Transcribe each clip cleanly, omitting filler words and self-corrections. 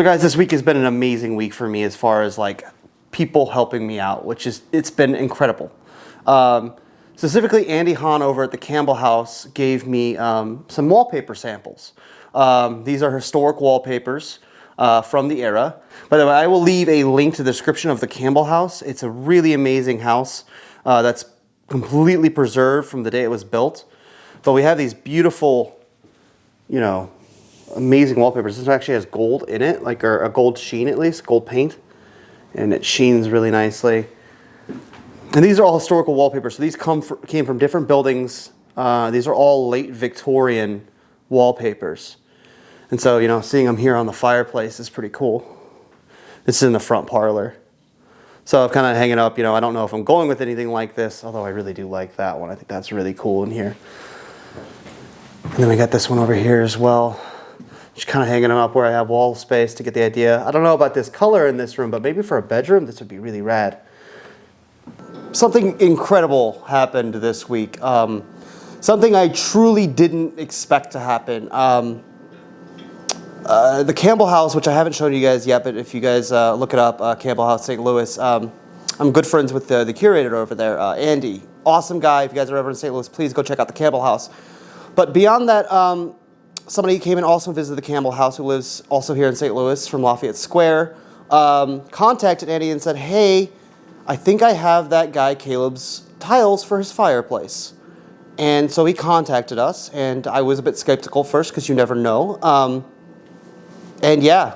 So guys, this week has been an amazing week for me as far as like people helping me out, it's been incredible. Specifically, Andy Hahn over at the Campbell House gave me some wallpaper samples. These are historic wallpapers from the era. By the way, I will leave a link to the description of the Campbell House. It's a really amazing house that's completely preserved from the day it was built. But we have these beautiful, amazing wallpapers. This actually has gold in it, like or a gold sheen at least, gold paint. And it sheens really nicely. And these are all historical wallpapers. So these came from different buildings. These are all late Victorian wallpapers. And so, seeing them here on the fireplace is pretty cool. This is in the front parlor. So I'm kind of hanging up, I don't know if I'm going with anything like this, although I really do like that one. I think that's really cool in here. And then we got this one over here as well. Just kind of hanging them up where I have wall space to get the idea. I don't know about this color in this room, but maybe for a bedroom, this would be really rad. Something incredible happened this week. Something I truly didn't expect to happen. The Campbell House, which I haven't shown you guys yet, but if you guys look it up, Campbell House, St. Louis, I'm good friends with the curator over there, Andy. Awesome guy. If you guys are ever in St. Louis, please go check out the Campbell House. But beyond that, somebody came and also visited the Campbell House, who lives also here in St. Louis from Lafayette Square, contacted Andy and said, hey, I think I have that guy Caleb's tiles for his fireplace. And so he contacted us, and I was a bit skeptical first because you never know. And yeah,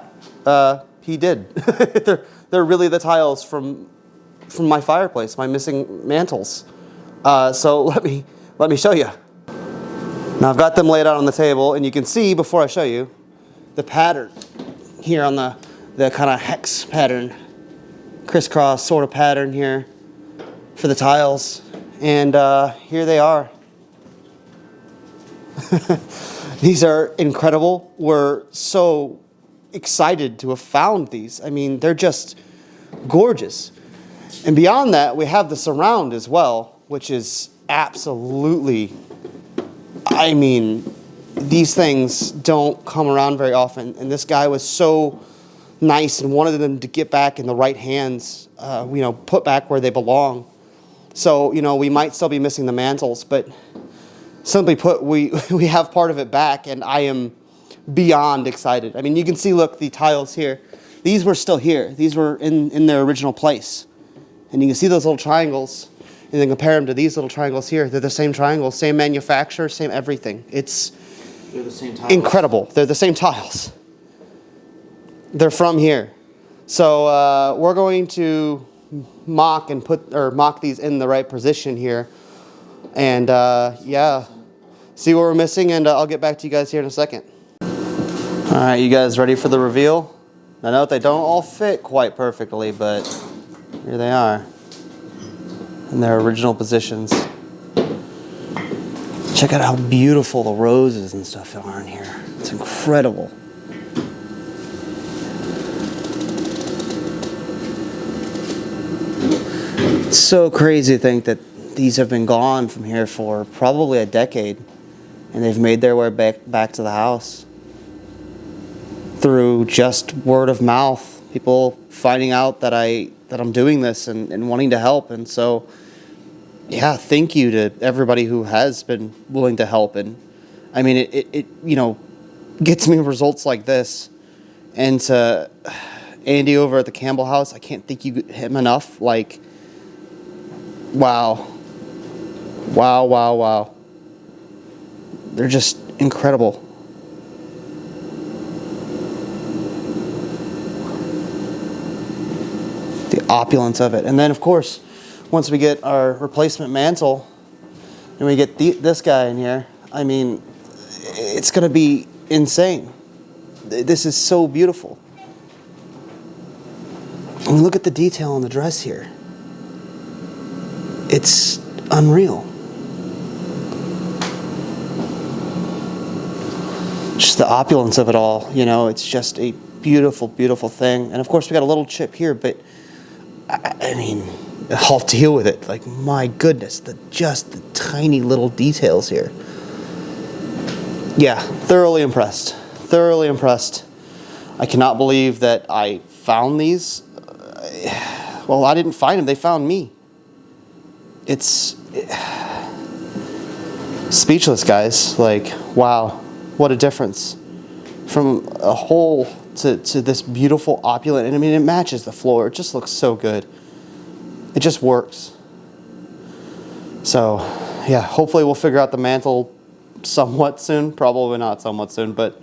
he did. they're really the tiles from my fireplace, my missing mantles. So let me show you. Now I've got them laid out on the table, and you can see before I show you the pattern here on the kind of hex pattern, crisscross sort of pattern here for the tiles. And here they are. These are incredible. We're so excited to have found these. I mean, they're just gorgeous. And beyond that, we have the surround as well, which is absolutely, these things don't come around very often. And this guy was so nice and wanted them to get back in the right hands, put back where they belong. So, we might still be missing the mantles, but simply put, we have part of it back, and I am beyond excited. I mean, you can see, look, the tiles here. These were still here. These were in their original place. And you can see those little triangles, and then compare them to these little triangles here. They're the same triangles, same manufacturer, same everything. They're the same tiles. Incredible. They're the same tiles. They're from here. So we're going to mock these in the right position here. And see what we're missing, and I'll get back to you guys here in a second. All right, you guys ready for the reveal? I know they don't all fit quite perfectly, but here they are in their original positions. Check out how beautiful the roses and stuff are in here. It's incredible. It's so crazy to think that these have been gone from here for probably a decade, and they've made their way back to the house through just word of mouth, people finding out that I'm doing this and wanting to help. And so, yeah, thank you to everybody who has been willing to help. And I mean, it gets me results like this. And to Andy over at the Campbell House, I can't thank him enough. Like, wow. They're just incredible. The opulence of it. And then, of course, once we get our replacement mantle and we get this guy in here, I mean, it's going to be insane. This is so beautiful. And look at the detail on the dress here. It's unreal. Just the opulence of it all, it's just a beautiful, beautiful thing. And of course, we got a little chip here, but I mean, I'll deal with it. Like, my goodness, the tiny little details here. Yeah, thoroughly impressed. I cannot believe that I found these. Well, I didn't find them. They found me. It's speechless, guys. Like, wow, what a difference from a hole to this beautiful opulent. And I mean, it matches the floor. It just looks so good. It just works. So, yeah, hopefully we'll figure out the mantle somewhat soon. Probably not somewhat soon, but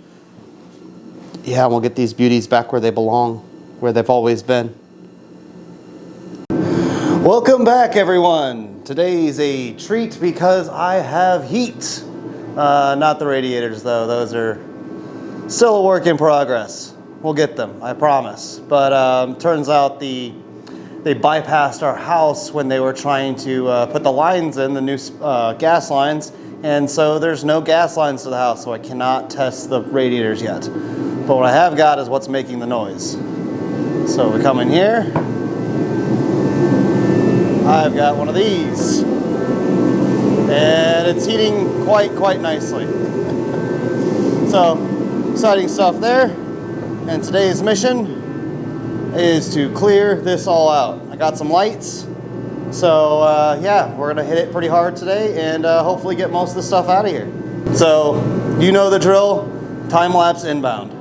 yeah, we'll get these beauties back where they belong, where they've always been. Welcome back, everyone. Today's a treat because I have heat. Not the radiators, though. Those are still a work in progress. We'll get them, I promise. But turns out they bypassed our house when they were trying to put the lines in, the new gas lines. And so there's no gas lines to the house, so I cannot test the radiators yet. But what I have got is what's making the noise. So we come in here. I've got one of these. And it's heating quite nicely. So, exciting stuff there. And today's mission is to clear this all out. I got some lights. So yeah, we're gonna hit it pretty hard today and hopefully get most of the stuff out of here. So you know the drill, time lapse inbound.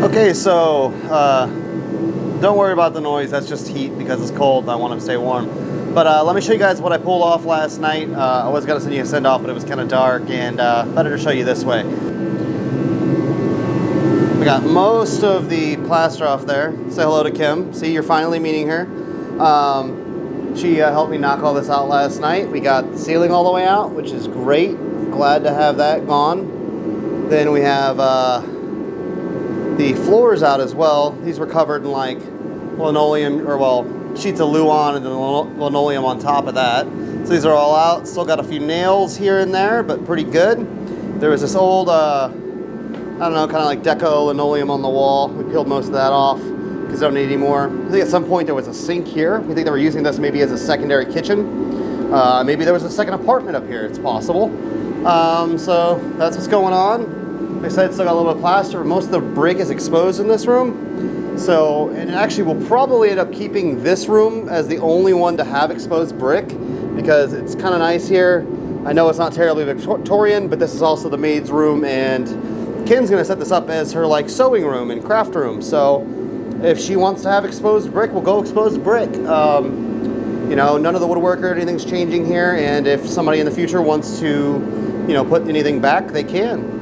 Okay, so don't worry about the noise. That's just heat because it's cold. I want to stay warm. But let me show you guys what I pulled off last night. I was going to send you a send off, but it was kind of dark and better to show you this way. We got most of the plaster off there. Say hello to Kim. See, you're finally meeting her. She helped me knock all this out last night. We got the ceiling all the way out, which is great. Glad to have that gone. Then we have the floors out as well. These were covered in like linoleum, or well, sheets of luan and then linoleum on top of that. So these are all out. Still got a few nails here and there, but pretty good. There was this old, I don't know, kind of like deco linoleum on the wall. We peeled most of that off because I don't need any more. I think at some point there was a sink here. We think they were using this maybe as a secondary kitchen. Maybe there was a second apartment up here. It's possible. So that's what's going on. Like I said, still got a little bit of plaster. Most of the brick is exposed in this room. So, and actually we'll probably end up keeping this room as the only one to have exposed brick because it's kind of nice here. I know it's not terribly Victorian, but this is also the maid's room, and Kim's gonna set this up as her like sewing room and craft room. So if she wants to have exposed brick, we'll go exposed brick. You know, none of the woodwork or anything's changing here, and if somebody in the future wants to, you know, put anything back, they can.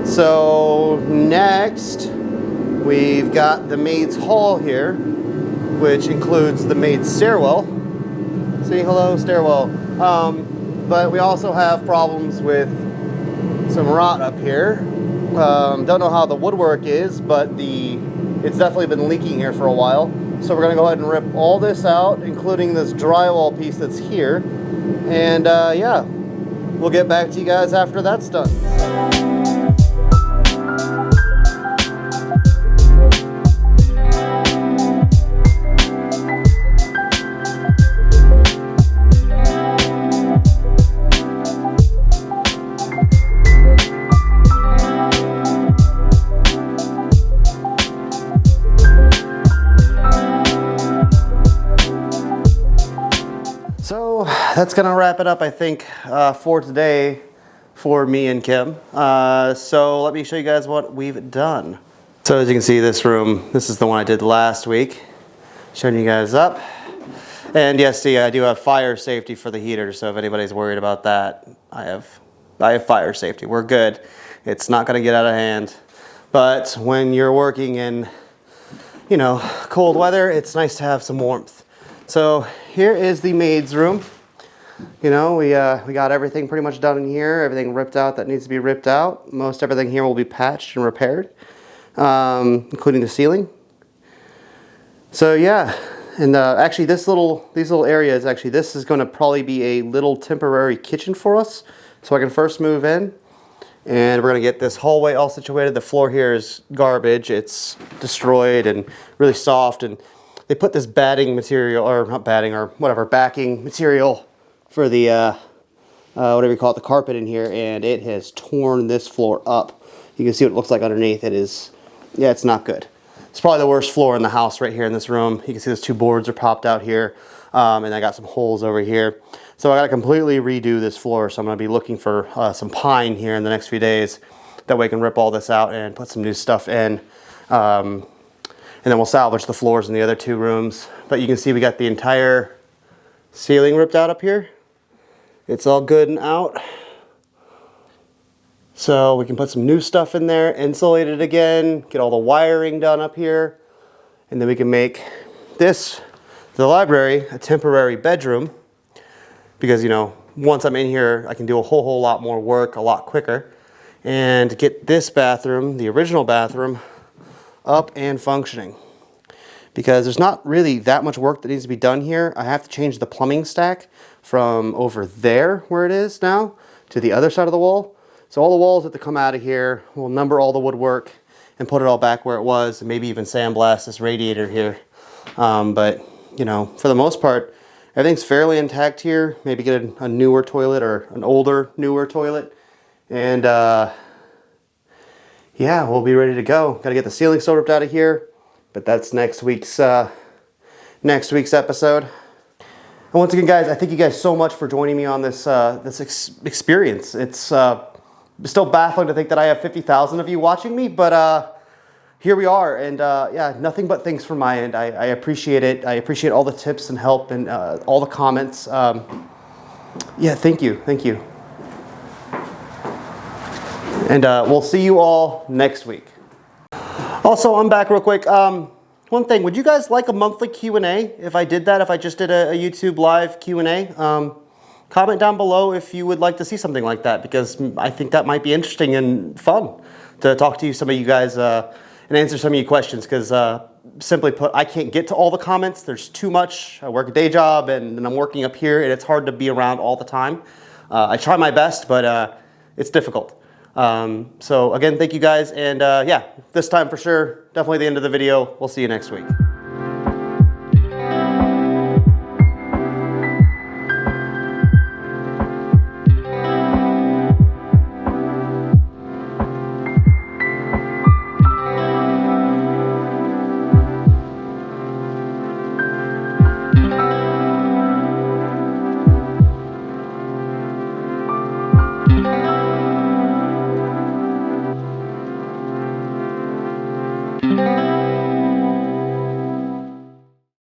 So next, we've got the maid's hall here, which includes the maid's stairwell. Say hello, stairwell. But we also have problems with some rot up here. Don't know how the woodwork is, but it's definitely been leaking here for a while. So we're gonna go ahead and rip all this out, including this drywall piece that's here. And yeah, we'll get back to you guys after that's done. So that's gonna wrap it up, I think, for today for me and Kim. So let me show you guys what we've done. So as you can see, this room, this is the one I did last week, showing you guys up. And yes, see, I do have fire safety for the heater, so if anybody's worried about that, I have fire safety. We're good. It's not gonna get out of hand. But when you're working in, you know, cold weather, it's nice to have some warmth. So here is the maid's room. You know, we got everything pretty much done in here, everything ripped out that needs to be ripped out. Most everything here will be patched and repaired, including the ceiling. So yeah, and actually these little areas, actually this is going to probably be a little temporary kitchen for us. So I can first move in, and we're going to get this hallway all situated. The floor here is garbage. It's destroyed and really soft, and they put this batting material, or not batting, or whatever, backing material for the, whatever you call it, the carpet in here, and it has torn this floor up. You can see what it looks like underneath. It is, yeah, it's not good. It's probably the worst floor in the house right here in this room. You can see those two boards are popped out here, and I got some holes over here. So I got to completely redo this floor, so I'm going to be looking for some pine here in the next few days. That way I can rip all this out and put some new stuff in. And then we'll salvage the floors in the other two rooms. But you can see we got the entire ceiling ripped out up here. It's all good and out. So we can put some new stuff in there, insulate it again, get all the wiring done up here. And then we can make this, the library, a temporary bedroom. Because, you know, once I'm in here, I can do a whole lot more work a lot quicker. And get this bathroom, the original bathroom, up and functioning. Because there's not really that much work that needs to be done here. I have to change the plumbing stack from over there, where it is now, to the other side of the wall. So all the walls have to come out of here. We'll number all the woodwork and put it all back where it was, and maybe even sandblast this radiator here. But, you know, for the most part, everything's fairly intact here. Maybe get a newer toilet, or an older, newer toilet. And yeah, we'll be ready to go. Got to get the ceiling still ripped out of here, but that's next week's episode. And once again, guys, I thank you guys so much for joining me on this experience. It's still baffling to think that I have 50,000 of you watching me, but here we are. And yeah, nothing but thanks from my end. I appreciate it. I appreciate all the tips and help and all the comments. Yeah, thank you. Thank you. And we'll see you all next week. Also, I'm back real quick. One thing, would you guys like a monthly Q&A if I did that, if I just did a YouTube live Q&A? Comment down below if you would like to see something like that, because I think that might be interesting and fun to talk to some of you guys and answer some of your questions, because simply put, I can't get to all the comments. There's too much. I work a day job, and I'm working up here, and it's hard to be around all the time. I try my best, but it's difficult. So again, thank you guys, and yeah, this time for sure, definitely the end of the video. We'll see you next week.